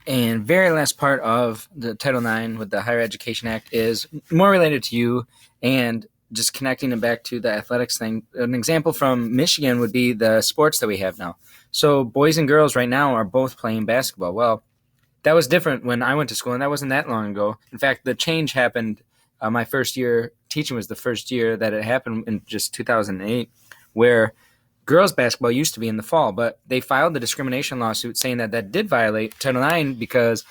And very last part of the Title IX with the Higher Education Act is more related to you and just connecting it back to the athletics thing. An example from Michigan would be the sports that we have now. So boys and girls right now are both playing basketball. Well, that was different when I went to school, and that wasn't that long ago. In fact, the change happened. My first year teaching was the first year that it happened in just 2008, where girls basketball used to be in the fall, but they filed the discrimination lawsuit saying that that did violate Title IX because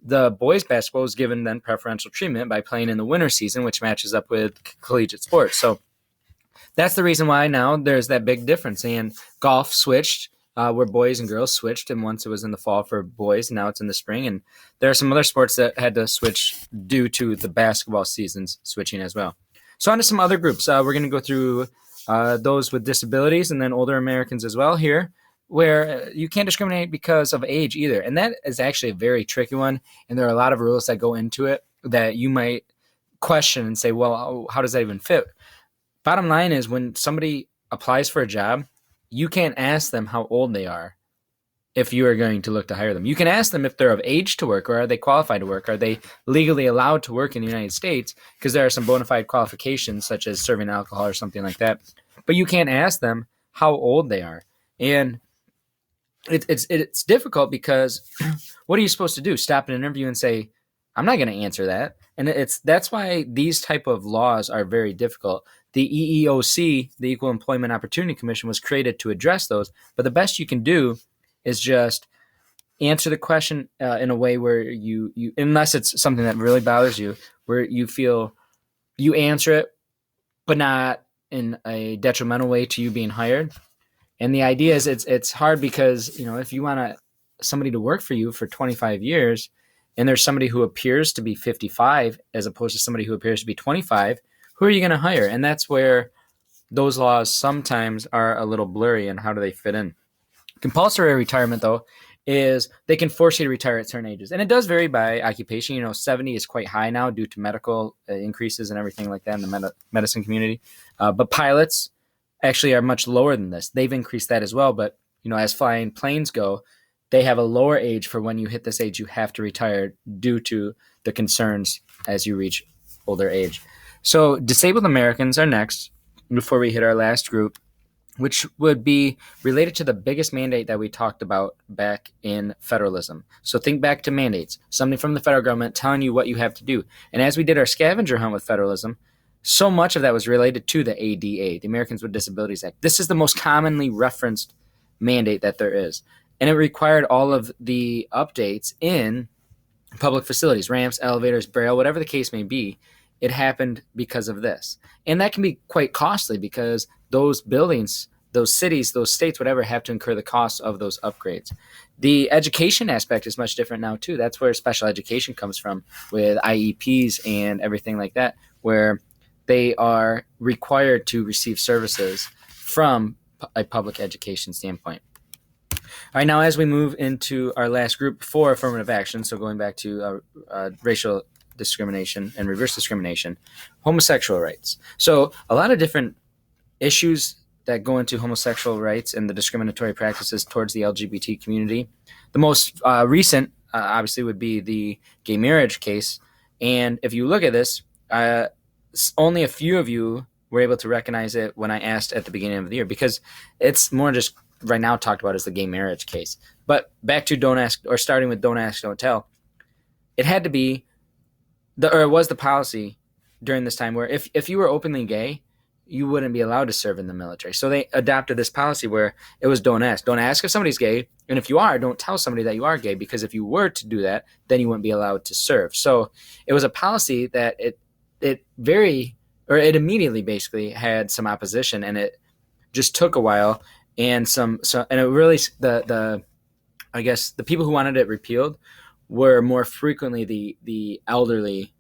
the boys basketball was given then preferential treatment by playing in the winter season, which matches up with collegiate sports. So that's the reason why now there's that big difference. And golf switched where boys and girls switched, and once it was in the fall for boys, now it's in the spring. And there are some other sports that had to switch due to the basketball seasons switching as well. So on to some other groups. We're going to go through those with disabilities and then older Americans as well here, where you can't discriminate because of age either. And that is actually a very tricky one. And there are a lot of rules that go into it that you might question and say, well, how does that even fit? Bottom line is when somebody applies for a job, you can't ask them how old they are if you are going to look to hire them. You can ask them if they're of age to work, or are they qualified to work? Are they legally allowed to work in the United States? Because there are some bona fide qualifications such as serving alcohol or something like that. But you can't ask them how old they are. And it's difficult because what are you supposed to do? Stop an interview and say, I'm not going to answer that. And that's why these type of laws are very difficult. The EEOC, the Equal Employment Opportunity Commission, was created to address those. But the best you can do is just answer the question in a way where you, unless it's something that really bothers you, where you feel you answer it, but not in a detrimental way to you being hired. And the idea is it's hard because, if you want somebody to work for you for 25 years and there's somebody who appears to be 55 as opposed to somebody who appears to be 25, who are you going to hire? And that's where those laws sometimes are a little blurry and how do they fit in. Compulsory retirement, though, is they can force you to retire at certain ages. And it does vary by occupation. 70 is quite high now due to medical increases and everything like that in the medicine community. But pilots actually are much lower than this. They've increased that as well. But, as flying planes go, they have a lower age for when you hit this age, you have to retire due to the concerns as you reach older age. So disabled Americans are next before we hit our last group, which would be related to the biggest mandate that we talked about back in federalism. So think back to mandates, something from the federal government telling you what you have to do. And as we did our scavenger hunt with federalism, so much of that was related to the ADA, the Americans with Disabilities Act. This is the most commonly referenced mandate that there is. And it required all of the updates in public facilities, ramps, elevators, braille, whatever the case may be. It happened because of this. And that can be quite costly because those buildings, those cities, those states, whatever, have to incur the cost of those upgrades. The education aspect is much different now, too. That's where special education comes from with IEPs and everything like that, where they are required to receive services from a public education standpoint. All right, now as we move into our last group for affirmative action, so going back to racial discrimination and reverse discrimination, homosexual rights. So a lot of different issues that go into homosexual rights and the discriminatory practices towards the LGBT community. The most recent, obviously, would be the gay marriage case. And if you look at this, only a few of you were able to recognize it when I asked at the beginning of the year, because it's more just right now talked about as the gay marriage case. But back to Don't Ask, or starting with Don't Ask, Don't Tell, it had to be it was the policy during this time where if you were openly gay, you wouldn't be allowed to serve in the military. So they adopted this policy where it was don't ask. Don't ask if somebody's gay. And if you are, don't tell somebody that you are gay, because if you were to do that, then you wouldn't be allowed to serve. So it was a policy that it immediately basically had some opposition, and it just took a while. And and it really, I guess the people who wanted it repealed were more frequently the elderly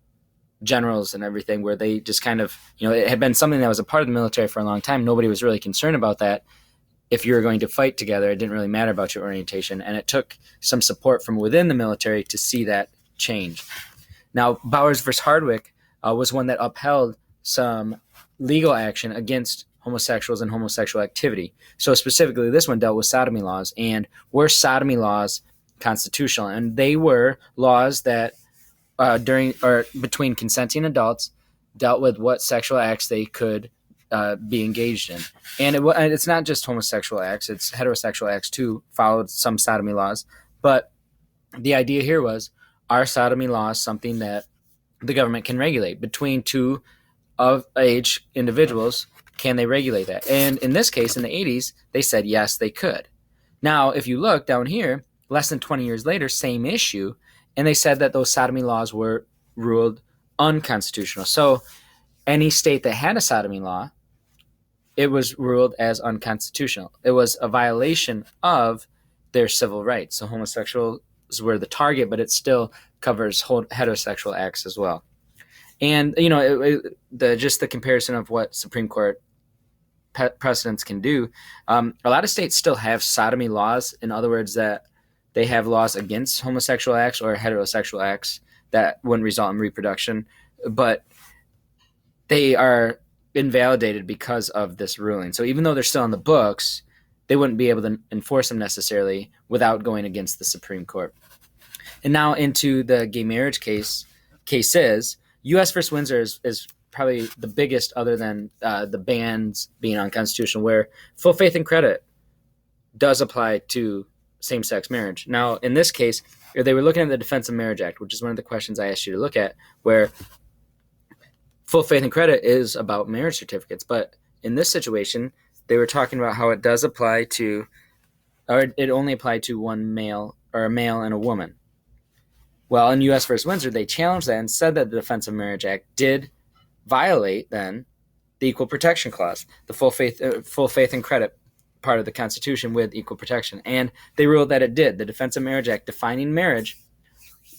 generals and everything, where they just kind of, it had been something that was a part of the military for a long time. Nobody was really concerned about that. If you were going to fight together, it didn't really matter about your orientation. And it took some support from within the military to see that change. Now, Bowers versus Hardwick was one that upheld some legal action against homosexuals and homosexual activity. So specifically, this one dealt with sodomy laws, and where sodomy laws constitutional, and they were laws that during or between consenting adults dealt with what sexual acts they could be engaged in. And it's not just homosexual acts, it's heterosexual acts too, followed some sodomy laws. But the idea here was, are sodomy laws something that the government can regulate? Between two of age individuals, can they regulate that? And in this case, in the 80s, they said yes, they could. Now, if you look down here, less than 20 years later, same issue, and they said that those sodomy laws were ruled unconstitutional. So any state that had a sodomy law, it was ruled as unconstitutional. It was a violation of their civil rights. So homosexuals were the target, but it still covers heterosexual acts as well. And just the comparison of what Supreme Court precedents can do, a lot of states still have sodomy laws. In other words, that they have laws against homosexual acts or heterosexual acts that wouldn't result in reproduction, but they are invalidated because of this ruling. So even though they're still on the books, they wouldn't be able to enforce them necessarily without going against the Supreme Court. And now into the gay marriage cases, U.S. versus Windsor is probably the biggest, other than the bans being unconstitutional, where full faith and credit does apply to same-sex marriage. Now, in this case, they were looking at the Defense of Marriage Act, which is one of the questions I asked you to look at, where full faith and credit is about marriage certificates. But in this situation, they were talking about how it does apply to, or it only applied to one male, or a male and a woman. Well, in U.S. versus Windsor, they challenged that and said that the Defense of Marriage Act did violate then the Equal Protection Clause, the full faith and credit part of the Constitution with equal protection. And they ruled that it did. The Defense of Marriage Act defining marriage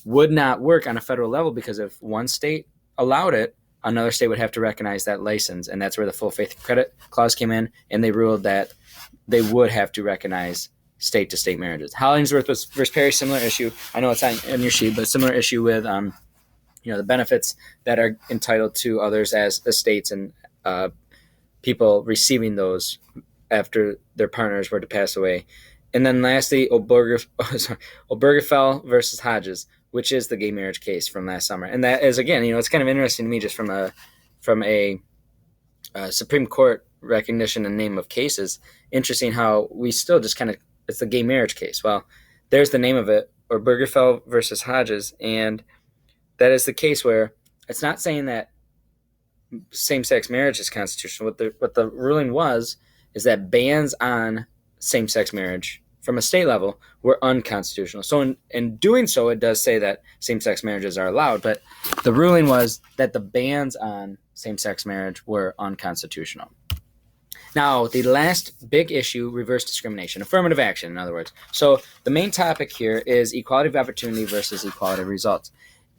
would not work on a federal level, because if one state allowed it, another state would have to recognize that license. And that's where the full faith and credit clause came in. And they ruled that they would have to recognize state-to-state marriages. Hollingsworth versus Perry, similar issue. I know it's on your sheet, but similar issue with the benefits that are entitled to others as estates, and people receiving those after their partners were to pass away. And then lastly, Obergefell versus Hodges, which is the gay marriage case from last summer. And that is, again, it's kind of interesting to me, just from a Supreme Court recognition and name of cases. Interesting how we still just kind of, it's the gay marriage case. Well, there's the name of it, Obergefell versus Hodges, and that is the case where it's not saying that same-sex marriage is constitutional. What the ruling was is that bans on same-sex marriage from a state level were unconstitutional. So in doing so, it does say that same-sex marriages are allowed, but the ruling was that the bans on same-sex marriage were unconstitutional. Now, the last big issue, reverse discrimination, affirmative action, in other words. So the main topic here is equality of opportunity versus equality of results.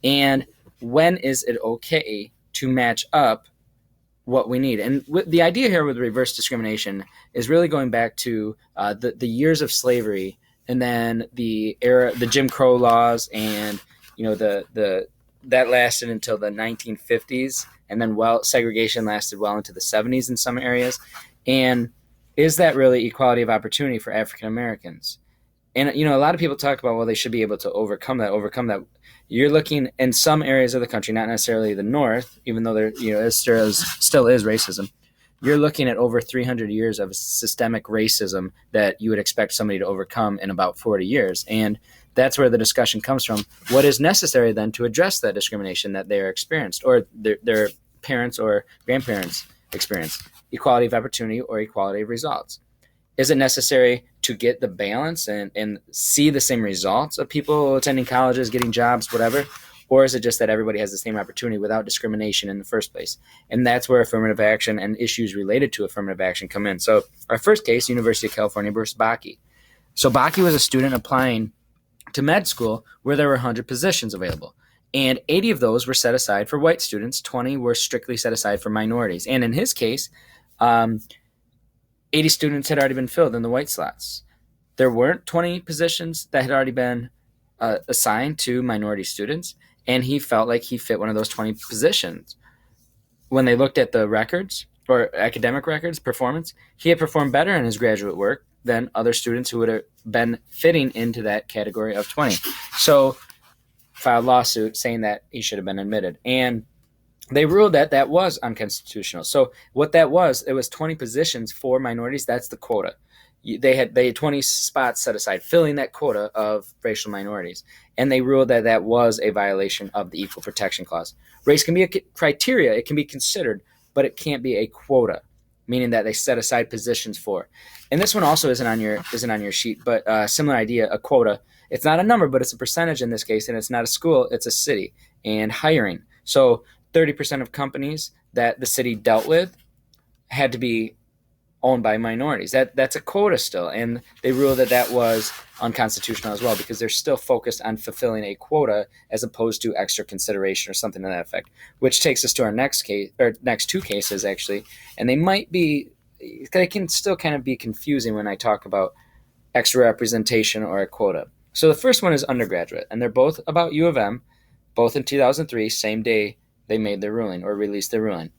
And when is it okay to match up what we need? And the idea here with reverse discrimination is really going back to the years of slavery, and then the Jim Crow laws, and that lasted until the 1950s, and then segregation lasted well into the 70s in some areas. And is that really equality of opportunity for African Americans? And a lot of people talk about, well, they should be able to overcome that. You're looking in some areas of the country, not necessarily the North, even though there still is racism. You're looking at over 300 years of systemic racism that you would expect somebody to overcome in about 40 years. And that's where the discussion comes from. What is necessary then to address that discrimination that they are experienced, or their parents or grandparents experienced? Equality of opportunity or equality of results? Is it necessary to get the balance and see the same results of people attending colleges, getting jobs, whatever? Or is it just that everybody has the same opportunity without discrimination in the first place? And that's where affirmative action and issues related to affirmative action come in. So our first case, University of California versus Bakke. So Bakke was a student applying to med school where there were 100 positions available. And 80 of those were set aside for white students. 20 were strictly set aside for minorities. And in his case, 80 students had already been filled in the white slots. There weren't 20 positions that had already been assigned to minority students, and he felt like he fit one of those 20 positions. When they looked at the records, or academic records, performance, he had performed better in his graduate work than other students who would have been fitting into that category of 20. So filed a lawsuit saying that he should have been admitted. And they ruled that that was unconstitutional. So what that was, it was 20 positions for minorities. That's the quota. They had 20 spots set aside, filling that quota of racial minorities. And they ruled that that was a violation of the Equal Protection Clause. Race can be a criteria. It can be considered, but it can't be a quota, meaning that they set aside positions for. And this one also isn't on your sheet, but similar idea, a quota. It's not a number, but it's a percentage in this case, and it's not a school, it's a city. And hiring. So 30% of companies that the city dealt with had to be owned by minorities. That's a quota still, and they ruled that that was unconstitutional as well because they're still focused on fulfilling a quota as opposed to extra consideration or something to that effect. Which takes us to our next case, or next two cases actually, and they can still kind of be confusing when I talk about extra representation or a quota. So the first one is undergraduate, and they're both about U of M, both in 2003, same day they made their ruling or released their ruling.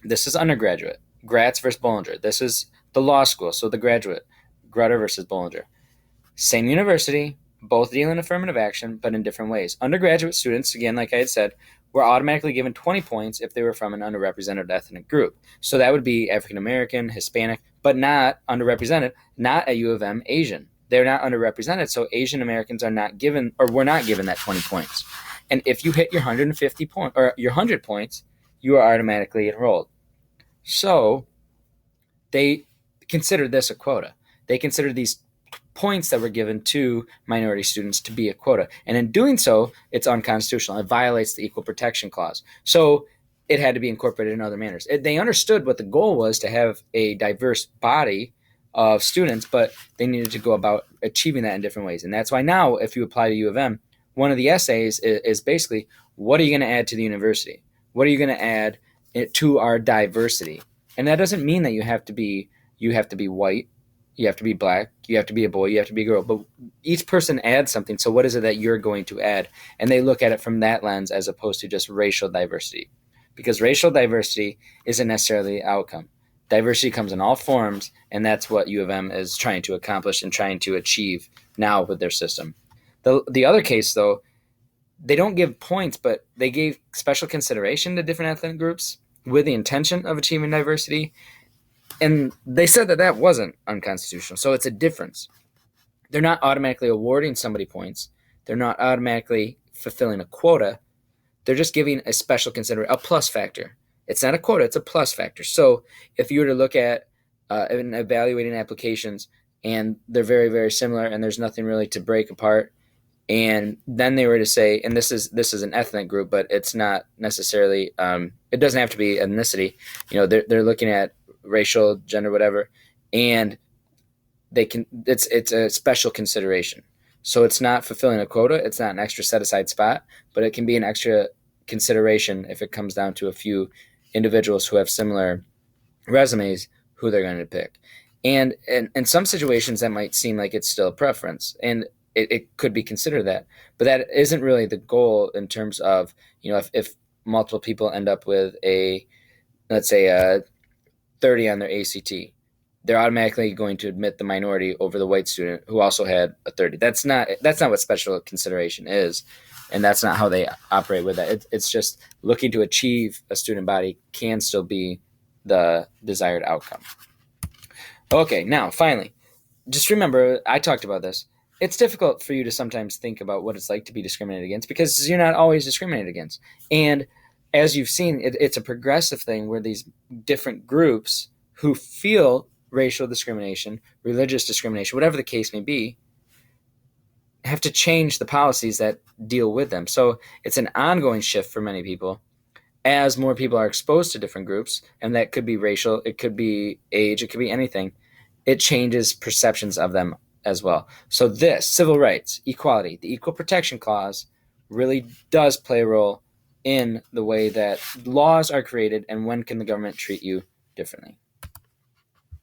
This is undergraduate, Gratz versus Bollinger. This is the law school, so the graduate, Grutter versus Bollinger. Same university, both dealing in affirmative action, but in different ways. Undergraduate students, again, like I had said, were automatically given 20 points if they were from an underrepresented ethnic group. So that would be African American, Hispanic, but not underrepresented, not at U of M, Asian. They're not underrepresented, so Asian Americans are not given, or were not given that 20 points. And if you hit your 150 point or your 100 points, you are automatically enrolled. So they considered this a quota. They considered these points that were given to minority students to be a quota. And in doing so, it's unconstitutional. It violates the Equal Protection Clause. So it had to be incorporated in other manners. They understood what the goal was, to have a diverse body of students, but they needed to go about achieving that in different ways. And that's why now, if you apply to U of M, one of the essays is basically, what are you going to add to the university? What are you going to add to our diversity? And that doesn't mean that you have to be white, you have to be black, you have to be a boy, you have to be a girl. But each person adds something. So what is it that you're going to add? And they look at it from that lens as opposed to just racial diversity. Because racial diversity isn't necessarily the outcome. Diversity comes in all forms, and that's what U of M is trying to accomplish and trying to achieve now with their system. The other case, though, they don't give points, but they gave special consideration to different ethnic groups with the intention of achieving diversity. And they said that that wasn't unconstitutional. So it's a difference. They're not automatically awarding somebody points. They're not automatically fulfilling a quota. They're just giving a special consideration, a plus factor. It's not a quota, it's a plus factor. So if you were to look at and evaluating applications and they're very, very similar and there's nothing really to break apart, and then they were to say, and this is an ethnic group, but it's not necessarily, it doesn't have to be ethnicity. They're looking at racial, gender, whatever, and it's a special consideration. So it's not fulfilling a quota. It's not an extra set aside spot, but it can be an extra consideration if it comes down to a few individuals who have similar resumes, who they're going to pick. And in some situations that might seem like it's still a preference, and it could be considered that, but that isn't really the goal in terms of, if multiple people end up with let's say a 30 on their ACT, they're automatically going to admit the minority over the white student who also had a 30. That's not what special consideration is, and that's not how they operate with that. It's just looking to achieve a student body can still be the desired outcome. Okay, now finally, just remember, I talked about this. It's difficult for you to sometimes think about what it's like to be discriminated against because you're not always discriminated against. And as you've seen, it's a progressive thing where these different groups who feel racial discrimination, religious discrimination, whatever the case may be, have to change the policies that deal with them. So it's an ongoing shift for many people as more people are exposed to different groups, and that could be racial, it could be age, it could be anything. It changes perceptions of them as well. So this, civil rights, equality, the Equal Protection Clause really does play a role in the way that laws are created and when can the government treat you differently.